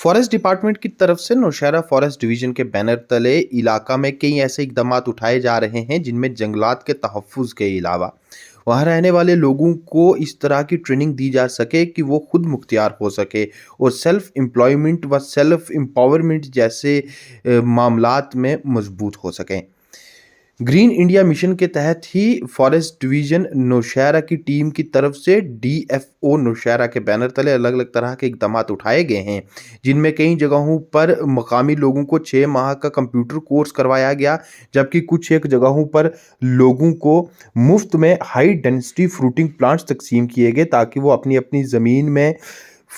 Forest department की तरफ से नौशहरा फॉरेस्ट डिवीजन के बैनर तले इलाका में कई ऐसे इकदामात उठाए जा रहे हैं जिनमें जंगलात के तहफ़्फ़ुज़ के अलावा वहाँ रहने वाले लोगों को इस तरह की ट्रेनिंग दी जा सके कि वो खुद मुख्तियार हो सके और सेल्फ एम्प्लॉयमेंट व सेल्फ एम्पावरमेंट जैसे मामलात में मजबूत हो सकें। ग्रीन इंडिया मिशन के तहत ही फॉरेस्ट डिवीजन नौशहरा की टीम की तरफ से डीएफओ नौशहरा के बैनर तले अलग-अलग तरह के इकदामात उठाए गए हैं, जिनमें कई जगहों पर मकामी लोगों को 6 माह का कंप्यूटर कोर्स करवाया गया, जबकि कुछ एक जगहों पर लोगों को मुफ्त में हाई डेंसिटी फ्रूटिंग प्लांट्स तक़सीम किए गए ताकि वो अपनी-अपनी ज़मीन में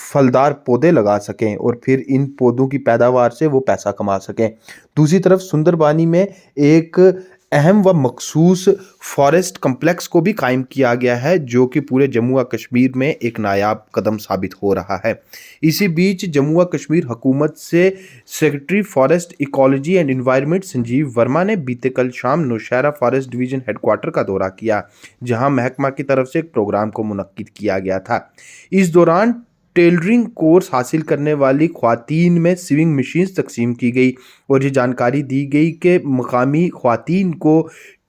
फलदार पौधे लगा सकें और फिर इन पौधों की पैदावार से वो पैसा कमा सकें। दूसरी तरफ सुंदरबानी में एक अहम व मखसूस फॉरेस्ट कम्प्लेक्स को भी कायम किया गया है, जो कि पूरे जम्मू व कश्मीर में एक नायाब कदम साबित हो रहा है। इसी बीच जम्मू व कश्मीर हुकूमत से secretary forest ecology and environment Sanjeev Verma ने बीते कल शाम नौशहरा फॉरेस्ट डिवीजन हेडक्वार्टर का दौरा किया, जहां महकमा की तरफ से एक प्रोग्राम को मुनक्किद किया गया था। इस दौरान टेलरिंग कोर्स हासिल करने वाली ख्वातीन में सीविंग मशीन्स तकसीम की गई और ये जानकारी दी गई कि मकामी ख्वातीन को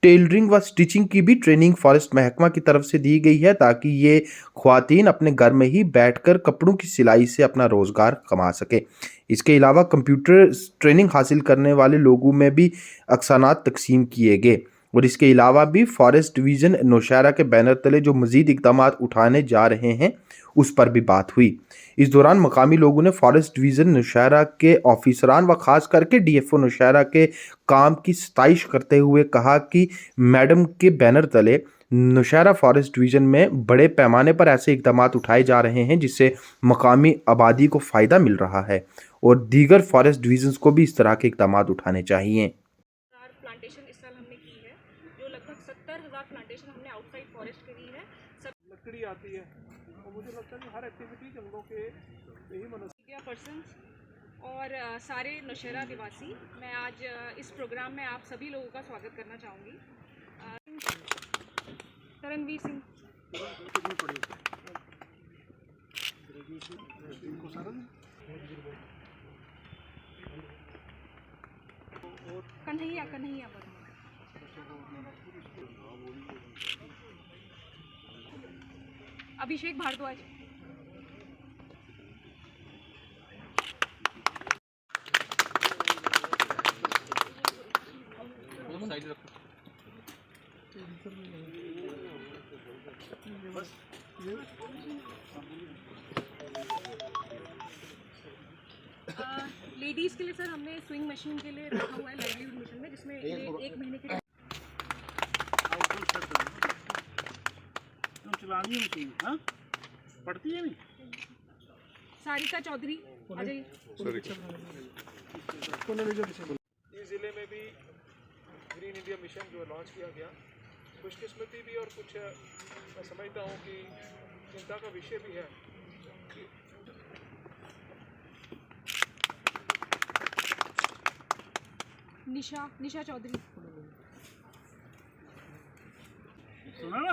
टेलरिंग व स्टिचिंग की भी ट्रेनिंग फॉरेस्ट महकमा की तरफ से दी गई है ताकि ये ख्वातीन अपने घर में ही बैठकर कपड़ों की सिलाई से अपना रोज़गार कमा सके। इसके अलावा कंप्यूटर ट्रेनिंग हासिल करने वाले लोगों में भी अक्सानात तकसीम किए गए और इसके अलावा भी फॉरेस्ट डिवीज़न नौशहरा के बैनर तले जो मज़ीद इक़दामात उठाने जा रहे हैं उस पर भी बात हुई। इस दौरान मकामी लोगों ने फॉरेस्ट डिवीज़न नौशहरा के ऑफिसरान व ख़ास करके डीएफओ नौशहरा के काम की सताइश करते हुए कहा कि मैडम के बैनर तले नौशहरा फॉरेस्ट डिवीज़न में बड़े पैमाने पर ऐसे इक़दामात उठाए जा रहे हैं जिससे मकामी आबादी को फ़ायदा मिल रहा है और दीगर फॉरेस्ट डिवीज़न्स को भी इस तरह के इक़दामात उठाने चाहिए। प्लांटेशन इस साल हमने की है, जो लगभग 70,000 प्लांटेशन हमने आउटसाइड फॉरेस्ट करी है। सब लकड़ी आती है और मुझे लगता है कि हर एक्टिविटी जंगलों के यही मीडिया पर्सन्स और सारे नौशहरा निवासी, मैं आज इस प्रोग्राम में आप सभी लोगों का स्वागत करना चाहूँगी। तरणवीर सिंह, कन्हैया वर्मा, अभिषेक भारद्वाज, लेडीज़ के लिए सर हमने स्विंग मशीन के लिए रखा हुआ है लाइवलीहुड मिशन में, जिसमें एक महीने के चलानी मशीन पड़ती है नहीं। सारिका चौधरी, अजय। इस ज़िले में भी ग्रीन इंडिया मिशन जो लॉन्च किया गया, खुशकिस्मती भी और कुछ मैं समझता हूँ कि चिंता का विषय भी है। निशा चौधरी, सुना ना,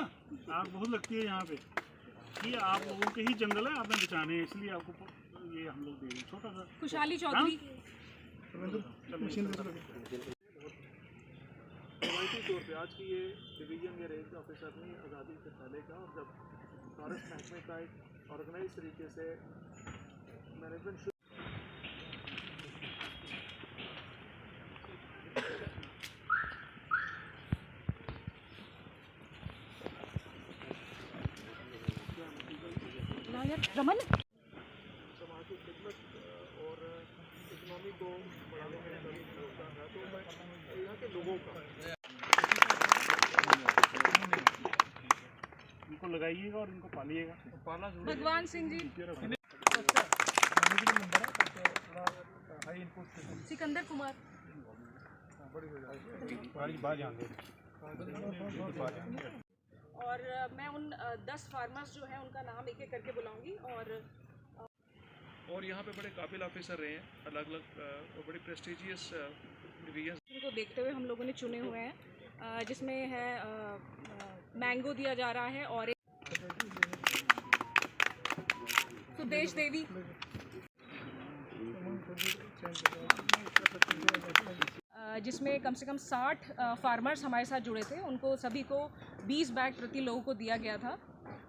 आग बहुत लगती है यहाँ पे। ये आप लोगों के ही जंगल है, आपने बचाने हैं, इसलिए आपको ये हम लोग दे रहे हैं छोटा सा। खुशहाली चौधरी, तौर पे आज की ये डिवीजन या रेंज ऑफिसर ने आज़ादी से पहले का, और जब फॉरेस्ट महकमे का एक ऑर्गेनाइज तरीके से मैनेजमेंट रमन, समाज की खिदमत और इकोनॉमी को बढ़ाने में योगदान है, तो मैं यहाँ के लोगों का इनको लगाइएगा और इनको पालिएगा। पालना भगवान सिंह जी, सिकंदर कुमार, और मैं उन 10 फार्मर्स जो हैं उनका नाम एक एक करके बुलाऊंगी। और यहाँ पे बड़े काबिल ऑफिसर रहे हैं, अलग अलग और बड़ी प्रेस्टिजियस डिवीजन को देखते हुए हम लोगों ने चुने हुए हैं, जिसमें है मैंगो दिया जा रहा है और सुदेश देवी, जिसमें कम से कम 60 फार्मर्स हमारे साथ जुड़े थे। उनको सभी को 20 बैग प्रति लोगों को दिया गया था।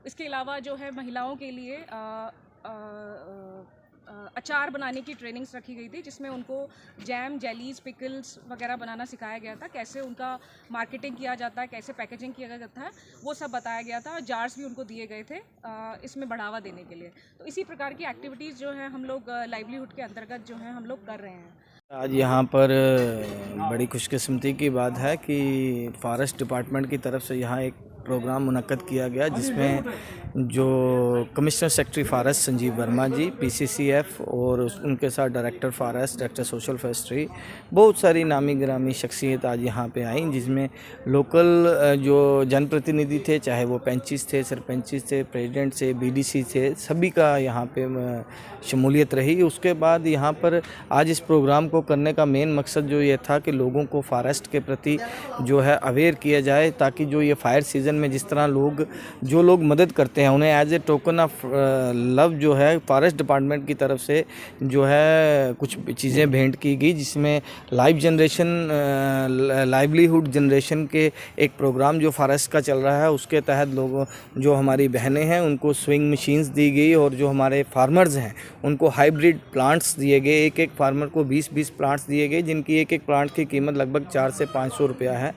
इसके अलावा जो है महिलाओं के लिए अचार बनाने की ट्रेनिंग्स रखी गई थी, जिसमें उनको जैम, जेलीज, पिकल्स वगैरह बनाना सिखाया गया था। कैसे उनका मार्केटिंग किया जाता है, कैसे पैकेजिंग किया जाता है, वो सब बताया गया था। और जार्स भी उनको दिए गए थे इसमें बढ़ावा देने के लिए। तो इसी प्रकार की एक्टिविटीज़ जो है हम लोग लाइवलीहुड के अंतर्गत जो है हम लोग कर रहे हैं। आज यहाँ पर बड़ी खुशकिस्मती की बात है कि फॉरेस्ट डिपार्टमेंट की तरफ से यहाँ एक प्रोग्राम मुनक्कद किया गया, जिसमें जो commissioner secretary forest Sanjeev Verma ji, PCCF और उनके साथ director forest, director social forestry, बहुत सारी नामी गिरामी शख्सियत आज यहाँ पे आई, जिसमें लोकल जो जनप्रतिनिधि थे, चाहे वो पंचिस थे, सरपंचिस थे, प्रेसिडेंट थे, बीडीसी थे, सभी का यहाँ पे शमूलियत रही। उसके बाद यहाँ पर आज इस प्रोग्राम को करने का मेन मकसद जो ये था कि लोगों को फॉरेस्ट के प्रति जो है अवेयर किया जाए, ताकि जो ये फायर सीज़न में जिस तरह जो लोग मदद करते हैं, उन्हें as a token of love जो है फॉरेस्ट डिपार्टमेंट की तरफ से जो है कुछ चीज़ें भेंट की गई, जिसमें लाइवलीहुड जनरेशन के एक प्रोग्राम जो फॉरेस्ट का चल रहा है, उसके तहत लोगों जो हमारी बहनें हैं उनको स्विंग मशीन्स दी गई, और जो हमारे फार्मर्स हैं उनको हाइब्रिड प्लांट्स दिए गए। एक फार्मर को 20-20 प्लांट्स दिए गए, जिनकी एक प्लांट की कीमत लगभग 400 से 500 रुपया है।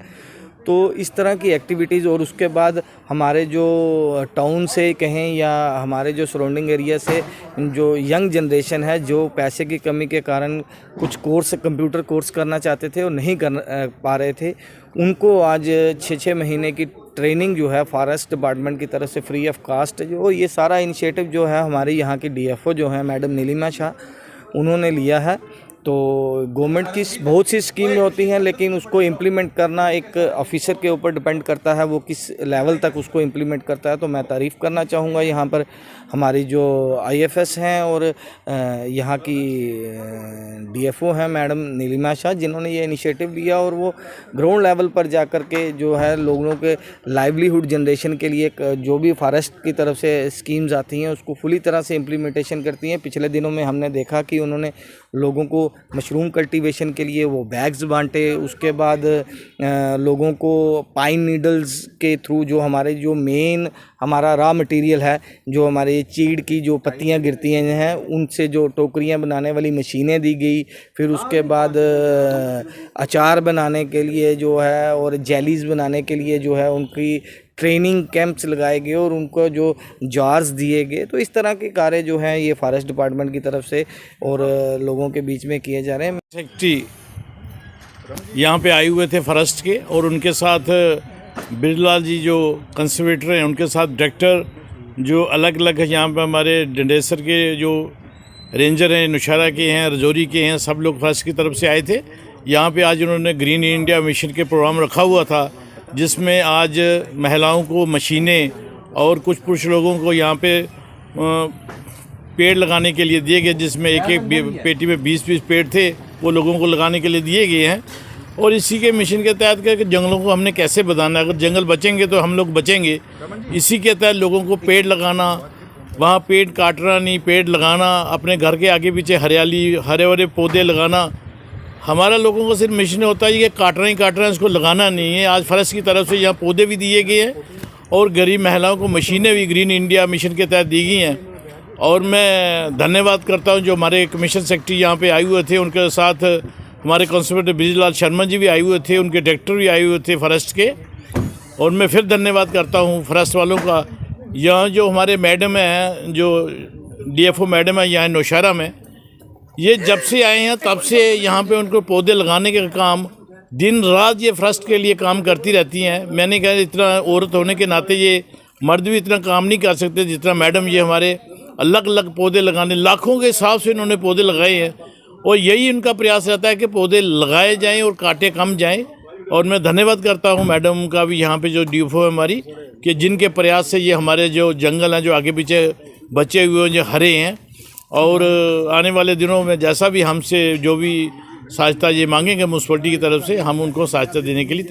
तो इस तरह की एक्टिविटीज़, और उसके बाद हमारे जो टाउन से कहें या हमारे जो सराउंडिंग एरिया से जो यंग जनरेशन है, जो पैसे की कमी के कारण कुछ कंप्यूटर कोर्स करना चाहते थे और नहीं कर पा रहे थे, उनको आज 6-6 महीने की ट्रेनिंग जो है फॉरेस्ट डिपार्टमेंट की तरफ से फ्री ऑफ कास्ट, जो ये सारा इनिशिएटिव जो है हमारे यहाँ की डीएफओ जो है मैडम नीलिमा शाह, उन्होंने लिया है। तो गवर्नमेंट की बहुत सी स्कीमें होती हैं, लेकिन उसको इम्प्लीमेंट करना एक ऑफिसर के ऊपर डिपेंड करता है, वो किस लेवल तक उसको इम्प्लीमेंट करता है। तो मैं तारीफ़ करना चाहूँगा यहाँ पर हमारी जो आईएफएस हैं और यहाँ की डीएफओ हैं मैडम नीलिमा शाह, जिन्होंने ये इनिशिएटिव लिया, और वो ग्राउंड लेवल पर जा कर के जो है लोगों के लाइवलीहुड जनरेशन के लिए जो भी फॉरेस्ट की तरफ से स्कीम्स आती हैं उसको फुली तरह से इम्प्लीमेंटेशन करती हैं। पिछले दिनों में हमने देखा कि उन्होंने लोगों को मशरूम कल्टीवेशन के लिए वो बैग्स बांटे, उसके बाद लोगों को पाइन नीडल्स के थ्रू जो हमारे जो मेन हमारा रॉ मटेरियल है, जो हमारे चीड़ की जो पत्तियां गिरती हैं, उनसे जो टोकरियां बनाने वाली मशीनें दी गई। फिर उसके बाद अचार बनाने के लिए जो है और जेलीज़ बनाने के लिए जो है उनकी ट्रेनिंग कैंप्स लगाए गए और उनको जो जार्स दिए गए। तो इस तरह के कार्य जो हैं ये फॉरेस्ट डिपार्टमेंट की तरफ से और लोगों के बीच में किए जा रहे हैं। सेक्रेटरी यहाँ पे आए हुए थे फॉरेस्ट के, और उनके साथ बिरलाल जी जो कंजर्वेटर हैं, उनके साथ डायरेक्टर जो अलग अलग यहाँ पे हमारे डंडेसर के जो रेंजर हैं, नौशहरा के हैं, रजौरी के हैं, सब लोग फॉरेस्ट की तरफ से आए थे। यहाँ पे आज उन्होंने ग्रीन इंडिया मिशन के प्रोग्राम रखा हुआ था, जिसमें आज महिलाओं को मशीनें और कुछ पुरुष लोगों को यहाँ पे पेड़ लगाने के लिए दिए गए, जिसमें एक पेटी में 20-20 पेड़ थे, वो लोगों को लगाने के लिए दिए गए हैं। और इसी के मिशन के तहत कि जंगलों को हमने कैसे बचाना, अगर जंगल बचेंगे तो हम लोग बचेंगे। इसी के तहत लोगों को पेड़ लगाना, वहाँ पेड़ काटना नहीं, पेड़ लगाना, अपने घर के आगे पीछे हरियाली, हरे भरे पौधे लगाना। हमारा लोगों को सिर्फ मिशन होता है कि काटना ही काटना है, इसको लगाना नहीं है। आज फॉरेस्ट की तरफ से यहाँ पौधे भी दिए गए हैं और गरीब महिलाओं को मशीनें भी ग्रीन इंडिया मिशन के तहत दी गई हैं। और मैं धन्यवाद करता हूँ जो हमारे कमिश्नर सेक्रेटरी यहाँ पे आए हुए थे, उनके साथ हमारे कांस्टेबल ब्रिजलाल शर्मा जी भी आए हुए थे, उनके डायरेक्टर भी आए हुए थे फॉरेस्ट के। और मैं फिर धन्यवाद करता हूँ फॉरेस्ट वालों का। यहाँ जो हमारे मैडम हैं, जो डीएफओ मैडम है यहाँ नौशहरा में, ये जब से आए हैं तब से यहाँ पे उनको पौधे लगाने का काम दिन रात ये फॉरेस्ट के लिए काम करती रहती हैं। मैंने कहा इतना औरत होने के नाते ये मर्द भी इतना काम नहीं कर सकते जितना मैडम ये हमारे अलग अलग पौधे लगाने, लाखों के हिसाब से इन्होंने पौधे लगाए हैं। और यही इनका प्रयास रहता है कि पौधे लगाए जाएं और काटे कम जाएं। और मैं धन्यवाद करता हूं मैडम का भी, यहाँ पे जो डीएफओ है हमारी, कि जिनके प्रयास से ये हमारे जो जंगल हैं जो आगे पीछे बचे हुए जो हरे हैं। और आने वाले दिनों में जैसा भी हमसे जो भी सहायता ये मांगेंगे म्यूनसिपलिटी की तरफ से, हम उनको सहायता देने के लिए